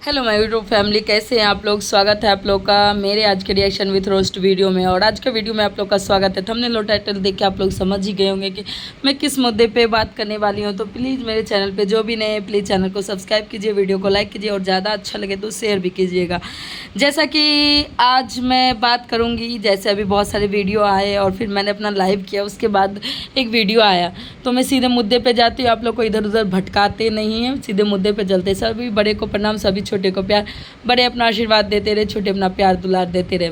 Hello my YouTube family, कैसे हैं आप लोग। स्वागत है आप लोग का मेरे आज के रिएक्शन विथ रोस्ट वीडियो में। और आज के वीडियो में आप लोग का स्वागत है। थंबनेल और टाइटल देख के आप लोग समझ ही गए होंगे कि मैं किस मुद्दे पे बात करने वाली हूं। तो प्लीज़ मेरे चैनल पे जो भी नए हैं प्लीज़ चैनल को सब्सक्राइब कीजिए, वीडियो को लाइक कीजिए और ज़्यादा अच्छा लगे तो शेयर भी कीजिएगा। जैसा कि आज मैं बात करूँगी, जैसे अभी बहुत सारे वीडियो आए और फिर मैंने अपना लाइव किया, उसके बाद एक वीडियो आया तो मैं सीधे मुद्दे पे जाती हूँ। आप लोग को इधर उधर भटकाते नहीं हैं, सीधे मुद्दे पे चलते। सभी बड़े को प्रणाम, सभी छोटे को प्यार। बड़े अपना आशीर्वाद देते रहे, छोटे अपना प्यार दुलार देते रहे।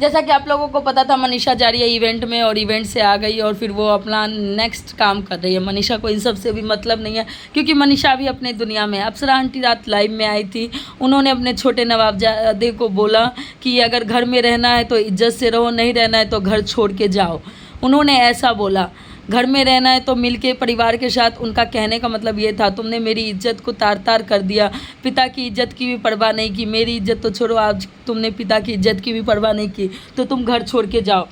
जैसा कि आप लोगों को पता था, मनीषा जा रही है इवेंट में और इवेंट से आ गई और फिर वो अपना नेक्स्ट काम कर रही है। मनीषा को इन सब से भी मतलब नहीं है, क्योंकि मनीषा भी अपने दुनिया में। अप्सरा आंटी रात लाइव में आई थी, उन्होंने अपने छोटे नवाबजादे को बोला कि अगर घर में रहना है तो इज्जत से रहो, नहीं रहना है तो घर छोड़ के जाओ। उन्होंने ऐसा बोला, घर में रहना है तो मिलके परिवार के साथ। उनका कहने का मतलब ये था, तुमने मेरी इज्जत को तार तार कर दिया, पिता की इज्जत की भी परवाह नहीं की। मेरी इज्जत तो छोड़ो, आज तुमने पिता की इज्जत की भी परवाह नहीं की, तो तुम घर छोड़ के जाओ।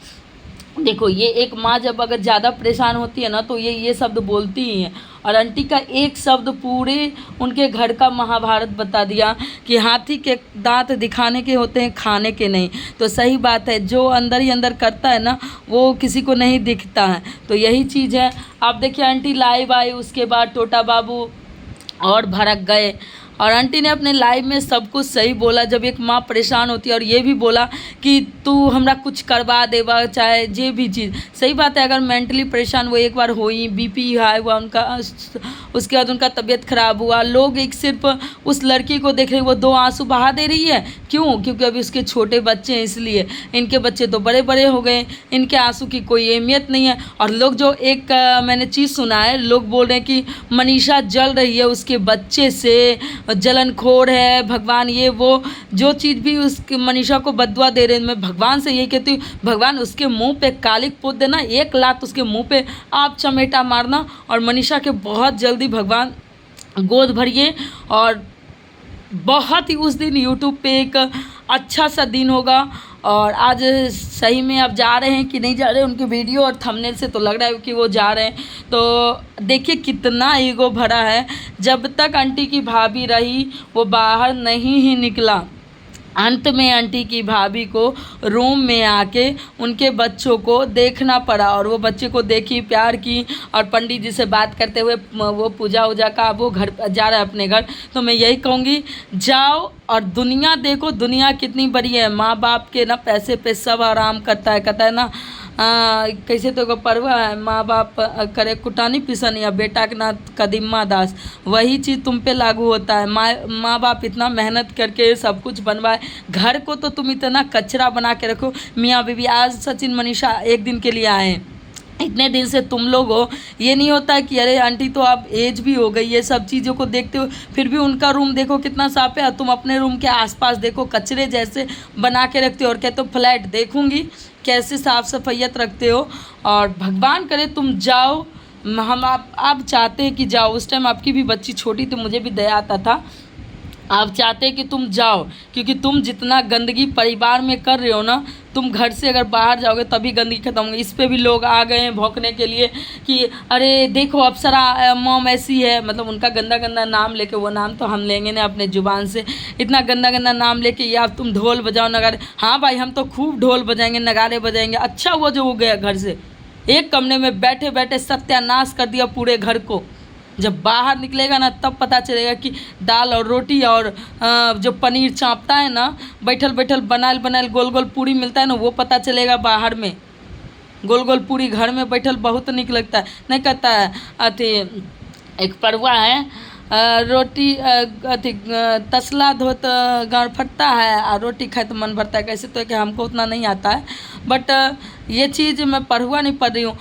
देखो, ये एक माँ जब अगर ज़्यादा परेशान होती है ना तो ये शब्द बोलती ही हैं। और आंटी का एक शब्द पूरे उनके घर का महाभारत बता दिया कि हाथी के दांत दिखाने के होते हैं, खाने के नहीं। तो सही बात है, जो अंदर ही अंदर करता है ना वो किसी को नहीं दिखता है। तो यही चीज़ है। आप देखिए, आंटी लाइव आई, उसके बाद टोटा बाबू और भड़क गए। और आंटी ने अपने लाइव में सब कुछ सही बोला। जब एक माँ परेशान होती है, और ये भी बोला कि तू हमरा कुछ करवा देवा, चाहे जे भी चीज़। सही बात है, अगर मेंटली परेशान वो एक बार हुई, बीपी हाई हुआ उनका, उसके बाद उनका तबीयत ख़राब हुआ, लोग एक सिर्फ उस लड़की को देख रहे, वो दो आंसू बहा दे रही है। क्यों? क्योंकि अभी उसके छोटे बच्चे हैं, इसलिए। इनके बच्चे तो बड़े बड़े हो गए, इनके आंसू की कोई अहमियत नहीं है। और लोग जो एक मैंने चीज़ सुना है, लोग बोल रहे हैं कि मनीषा जल रही है उसके बच्चे से, जलनखोर है, भगवान ये वो, जो चीज़ भी उसके मनीषा को बदुआ दे रहे हैं। मैं भगवान से यही कहती हूँ, भगवान उसके मुंह पे कालिक पोत देना, एक लात उसके मुंह पे आप चमेटा मारना, और मनीषा के बहुत जल्दी भगवान गोद भरिए। और बहुत ही उस दिन यूट्यूब पे एक अच्छा सा दिन होगा। और आज सही में अब जा रहे हैं कि नहीं जा रहे हैं, उनके वीडियो और थंबनेल से तो लग रहा है कि वो जा रहे हैं। तो देखिए कितना ईगो भरा है। जब तक आंटी की भाभी रही वो बाहर नहीं ही निकला। अंत में आंटी की भाभी को रूम में आके उनके बच्चों को देखना पड़ा, और वो बच्चे को देखी, प्यार की। और पंडित जी से बात करते हुए वो पूजा वूजा का वो घर जा रहा है अपने घर। तो मैं यही कहूँगी, जाओ और दुनिया देखो, दुनिया कितनी बड़ी है। माँ बाप के ना पैसे पे सब आराम करता है, कहता है ना कैसे तो परवा है, माँ बाप करे कुटानी पिसन या बेटा के ना कदीमा दास। वही चीज़ तुम पे लागू होता है। माँ बाप इतना मेहनत करके सब कुछ बनवाए, घर को तो तुम इतना कचरा बना के रखो। मियाँ बीवी, आज सचिन मनीषा एक दिन के लिए आए हैं, इतने दिन से तुम लोग हो। ये नहीं होता कि अरे आंटी तो आप एज भी हो गई, ये सब चीज़ों को देखते हो, फिर भी उनका रूम देखो कितना साफ है, और तुम अपने रूम के आसपास देखो कचरे जैसे बना के रखते हो। और कहते हो फ्लैट देखूंगी कैसे साफ सफाइयत रखते हो। और भगवान करे तुम जाओ, हम आप चाहते हैं कि जाओ। उस टाइम आपकी भी बच्ची छोटी थी, मुझे भी दया आता था। आप चाहते हैं कि तुम जाओ, क्योंकि तुम जितना गंदगी परिवार में कर रहे हो ना, तुम घर से अगर बाहर जाओगे तभी गंदगी खत्म होगी। इस पे भी लोग आ गए हैं भौंकने के लिए कि अरे देखो अप्सरा मॉम ऐसी है। मतलब उनका गंदा गंदा नाम लेके, वो नाम तो हम लेंगे ना अपने ज़ुबान से, इतना गंदा गंदा नाम लेके, या तुम ढोल बजाओ नगारे। हाँ भाई, हम तो खूब ढोल बजाएंगे, नगारे बजाएंगे। अच्छा हुआ जो वो गया घर से, एक कमरे में बैठे बैठे सत्यानाश कर दिया पूरे घर को। जब बाहर निकलेगा ना तब पता चलेगा कि दाल और रोटी और जो पनीर चाँपता है ना, बैठल बैठल बनाल बनाल गोल गोल पूरी मिलता है ना, वो पता चलेगा बाहर में। गोल गोल पूरी घर में बैठल बहुत निक लगता है। नहीं कहता है अथी एक परवा है, रोटी अथी तसला धोत गाँव फटता है और रोटी खाए तो मन भरता है। कैसे तो कि हमको उतना नहीं आता है, बट ये चीज़ मैं पढ़ुआ नहीं पढ़ रही हूँ।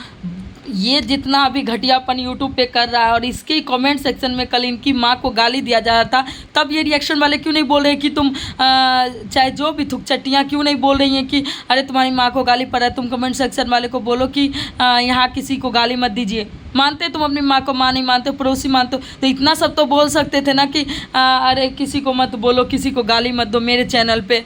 ये जितना अभी घटियापन यूट्यूब पे कर रहा है, और इसके कमेंट सेक्शन में कल इनकी माँ को गाली दिया जा रहा था, तब ये रिएक्शन वाले क्यों नहीं बोल रहे कि तुम चाहे जो भी थुक चट्टियाँ क्यों नहीं बोल रही हैं कि अरे तुम्हारी माँ को गाली पड़ रहा है। तुम कमेंट सेक्शन वाले को बोलो कि यहाँ किसी को गाली मत दीजिए। मानते तुम अपनी माँ को, माँ नहीं मानते, पड़ोसी मानते हो, तो इतना सब तो बोल सकते थे ना कि अरे किसी को मत बोलो, किसी को गाली मत दो मेरे चैनल पर।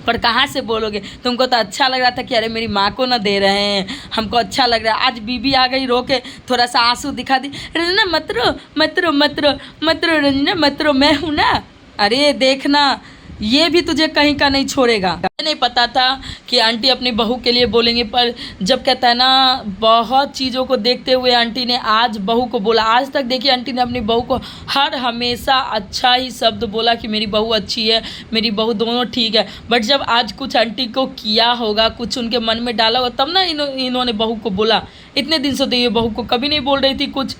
पर कहाँ से बोलोगे? तुमको तो अच्छा लग रहा था कि अरे मेरी माँ को ना दे रहे हैं, हमको अच्छा लग रहा है। आज बीबी आ गई, रो के थोड़ा सा आंसू दिखा दी, रंजना मत रो मत रो मत रो मत रो, रंजना मत रो, मैं हूँ ना, अरे देखना, ये भी तुझे कहीं का नहीं छोड़ेगा। मुझे नहीं पता था कि आंटी अपनी बहू के लिए बोलेंगे, पर जब कहता है ना, बहुत चीज़ों को देखते हुए आंटी ने आज बहू को बोला। आज तक देखिए आंटी ने अपनी बहू को हमेशा अच्छा ही शब्द बोला कि मेरी बहू अच्छी है, मेरी बहू, दोनों ठीक है। बट जब आज कुछ आंटी को किया होगा, कुछ उनके मन में डाला होगा, तब ना इन्होंने बहू को बोला। इतने दिन से तो ये बहू को कभी नहीं बोल रही थी कुछ।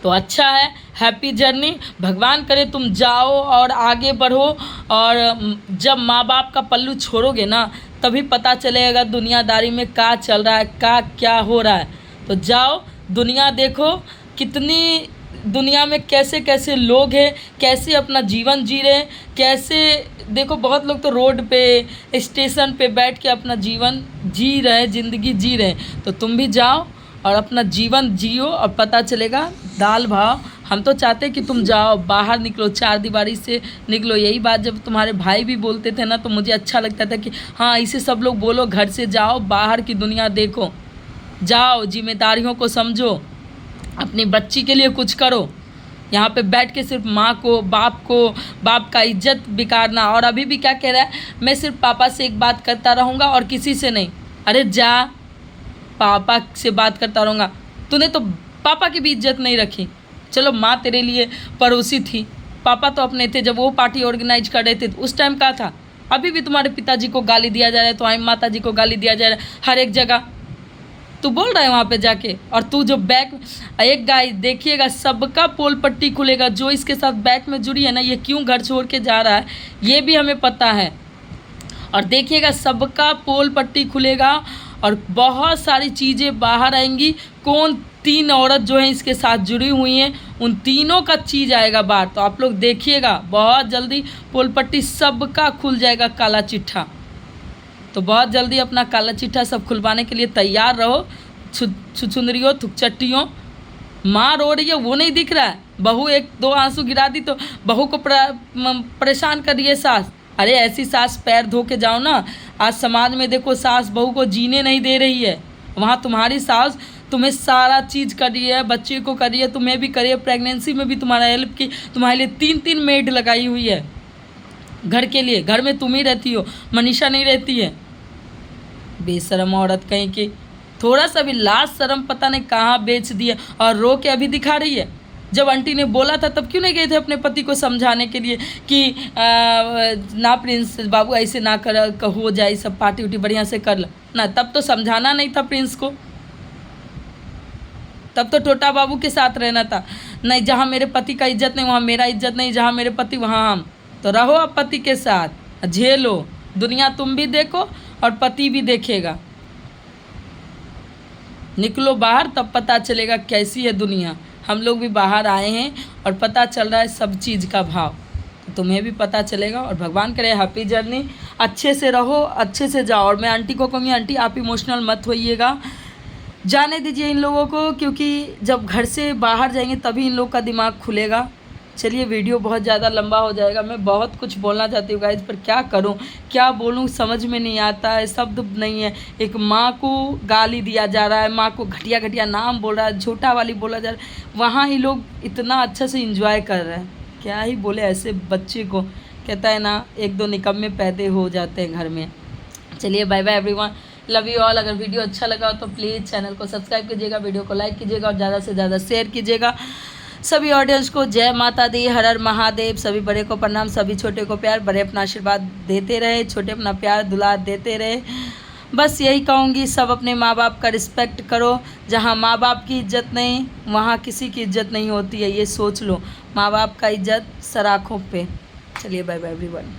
तो अच्छा है, हैप्पी जर्नी। भगवान करे तुम जाओ और आगे बढ़ो, और जब माँ बाप का पल्लू छोड़ोगे ना, तभी पता चलेगा दुनियादारी में क्या चल रहा है, क्या हो रहा है। तो जाओ, दुनिया देखो, कितनी दुनिया में कैसे कैसे लोग हैं, कैसे अपना जीवन जी रहे हैं, कैसे देखो, बहुत लोग तो रोड पे, स्टेशन पे बैठ के अपना जीवन जी रहे हैं, ज़िंदगी जी रहे हैं। तो तुम भी जाओ और अपना जीवन जियो, और पता चलेगा दाल भाव। हम तो चाहते कि तुम जाओ, बाहर निकलो, चार दीवारी से निकलो। यही बात जब तुम्हारे भाई भी बोलते थे ना, तो मुझे अच्छा लगता था कि हाँ, इसे सब लोग बोलो, घर से जाओ, बाहर की दुनिया देखो, जाओ, जिम्मेदारियों को समझो, अपनी बच्ची के लिए कुछ करो। यहाँ पे बैठ के सिर्फ माँ को, बाप का इज्जत बिगाड़ना। और अभी भी क्या कह रहा है, मैं सिर्फ पापा से एक बात करता रहूँगा और किसी से नहीं। अरे जा, पापा से बात करता रहूँगा, तूने तो पापा की भी इज्जत नहीं रखी। चलो, माँ तेरे लिए पड़ोसी थी, पापा तो अपने थे। जब वो पार्टी ऑर्गेनाइज कर रहे थे तो उस टाइम का था। अभी भी तुम्हारे पिताजी को गाली दिया जा रहा है, तुम्हारी माता जी को गाली दिया जा रहा है, हर एक जगह तू बोल रहा है वहाँ पे जाके। और तू जो बैक, एक गाय देखिएगा, सबका पोल पट्टी खुलेगा। जो इसके साथ बैक में जुड़ी है ना, ये क्यों घर छोड़ के जा रहा है, ये भी हमें पता है। और देखिएगा, सबका पोल पट्टी खुलेगा और बहुत सारी चीज़ें बाहर आएंगी। कौन 3 औरत जो हैं इसके साथ जुड़ी हुई हैं, उन तीनों का चीज़ आएगा बाहर। तो आप लोग देखिएगा, बहुत जल्दी पोल पट्टी सबका खुल जाएगा, काला चिट्ठा। तो बहुत जल्दी अपना काला चिट्ठा सब खुलवाने के लिए तैयार रहो। छुछुंदरियों, थुकचट्टियों, माँ रो रही है वो नहीं दिख रहा है, बहू 1-2 आंसू गिरा दी तो बहू को परेशान कर रही है सास। अरे ऐसी सास पैर धो के जाओ ना। आज समाज में देखो, सास बहू को जीने नहीं दे रही है। वहाँ तुम्हारी सास तुम्हें सारा चीज़ कर रही है, बच्चे को कर रही है, तुम्हें भी करी है, प्रेगनेंसी में भी तुम्हारा हेल्प की, तुम्हारे लिए 3-3 मेड लगाई हुई है घर के लिए। घर में तुम ही रहती हो, मनीषा नहीं रहती है। बेशरम औरत कहीं की, थोड़ा सा भी लाज शर्म पता नहीं कहाँ बेच दिया, और रो के अभी दिखा रही है। जब आंटी ने बोला था तब क्यों नहीं गए थे अपने पति को समझाने के लिए कि ना प्रिंस बाबू ऐसे ना कर, हो जाए सब, पार्टी उटी बढ़िया से कर ना। तब तो समझाना नहीं था प्रिंस को, तब तो टोटा बाबू के साथ रहना था। नहीं, जहाँ मेरे पति का इज्जत नहीं वहाँ मेरा इज्जत नहीं, जहाँ मेरे पति वहाँ हम। तो रहो अब पति के साथ, झेलो, दुनिया तुम भी देखो और पति भी देखेगा। निकलो बाहर, तब पता चलेगा कैसी है दुनिया। हम लोग भी बाहर आए हैं और पता चल रहा है सब चीज़ का भाव। तो तुम्हें भी पता चलेगा। और भगवान करे हैप्पी जर्नी, अच्छे से रहो, अच्छे से जाओ। और मैं आंटी को कहूँगी, आंटी आप इमोशनल मत होइएगा, जाने दीजिए इन लोगों को, क्योंकि जब घर से बाहर जाएंगे तभी इन लोग का दिमाग खुलेगा। चलिए, वीडियो बहुत ज़्यादा लंबा हो जाएगा। मैं बहुत कुछ बोलना चाहती हूँ गाइस, पर क्या करूँ, क्या बोलूँ, समझ में नहीं आता है, शब्द नहीं है। एक माँ को गाली दिया जा रहा है, माँ को घटिया घटिया नाम बोल रहा है, झूठा वाली बोला जा रहा है। वहाँ ही लोग इतना अच्छा से इंजॉय कर रहे हैं। क्या ही बोले ऐसे बच्चे को, कहता है ना, 1-2 निकम्मे पैदे हो जाते हैं घर में। चलिए, bye bye everyone, love you all. अगर वीडियो अच्छा लगा हो तो प्लीज़ चैनल को सब्सक्राइब कीजिएगा, वीडियो को लाइक कीजिएगा और ज़्यादा से ज़्यादा शेयर कीजिएगा। सभी ऑडियंस को जय माता दी, हर हर महादेव। सभी बड़े को प्रणाम, सभी छोटे को प्यार। बड़े अपना आशीर्वाद देते रहे, छोटे अपना प्यार दुलार देते रहे। बस यही कहूँगी, सब अपने माँ बाप का रिस्पेक्ट करो। जहाँ माँ बाप की इज्जत नहीं, वहाँ किसी की इज्जत नहीं होती है, ये सोच लो। माँ बाप का इज्जत सर आँखों पे। चलिए, बाय बाय एवरीवन।